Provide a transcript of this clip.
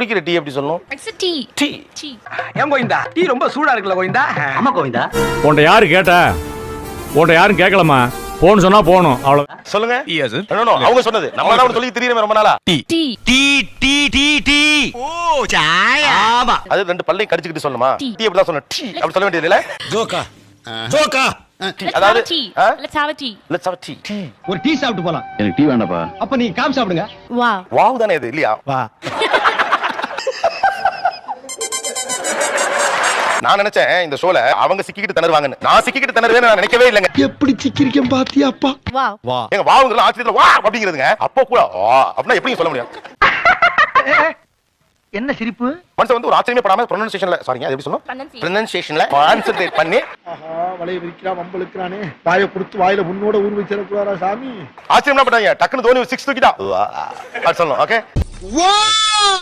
குடிக்கிற டீ எப்படி சொல்லணும்? It's a tea. Tea. Tea. ஏன் கோவிந்தா டீ ரொம்ப சூடா இருக்குல்ல கோவிந்தா? ஆமா கோவிந்தா. உன்ட்ட யாரு கேட்டா? உன்ட்ட யாரும் கேட்கலமா. போன்னு சொன்னா போணும் அவ்வளவு. சொல்லுங்க. Yes sir. நோ அவங்க சொன்னது. நம்ம தான் சொல்லி தெரியுமே ரொம்ப நாளா. Tea. Tea tea tea tea. ஓ சாய். ஆமா. அது ரெண்டு பல்லையும் கடிச்சிட்டு சொல்லணுமா? டீ. டீ எப்படி தான் சொல்லணும்? டீ அப்படி சொல்ல வேண்டியது இல்ல? ஜோக்கா. ஜோக்கா. Let's அதாவது, have a tea. ஆ? Let's have a tea. Let's have a tea. ஒரு டீ சாப்பிட்டு போலாம். எனக்கு டீ வேண்டாப்பா. அப்ப நீ காபி சாப்பிடுங்க. Wow. வாவ் தானே இது இல்லையா? வா. நான் நினைச்சேன் இந்த ஷோல அவங்க சிக்கிக்கிட்டு திணறுவாங்கன்னு. நான் சிக்கிக்கிட்டு திணறுவேன்னு நான் நினைக்கவே இல்லைங்க. எப்படி சிக்கிரிக்கம் பாத்தியாப்பா? Wow. வா. எங்க வாவுங்கலாம் ஆச்சரியத்துல வா அப்படிங்கிறதுங்க. அப்போ கூட அப்படின்னா எப்படி சொல்ல முடியும்? என்ன சிரிப்பு? மனுஷன் வந்து ஒரு ஆச்சரியமே படாம ப்ரொனன்சியேஷன்ல சாரிங்க அது எப்படி சொல்லணும்? Pronunciation. ப்ரொனன்சியேஷன்ல கான்சென்ட்ரேட் பண்ணி ஆஹா வலைய விரிக்கிறான் வம்பளுக்குறானே வாயை கொடுத்து வாயில முன்னோட ஊர் வச்சிடக்கூடாதா சாமி ஆச்சரியமா பட்டாங்க. டக்குன்னு தோனி 6 தூக்கிட்டா அது சொல்லணும். ஓகே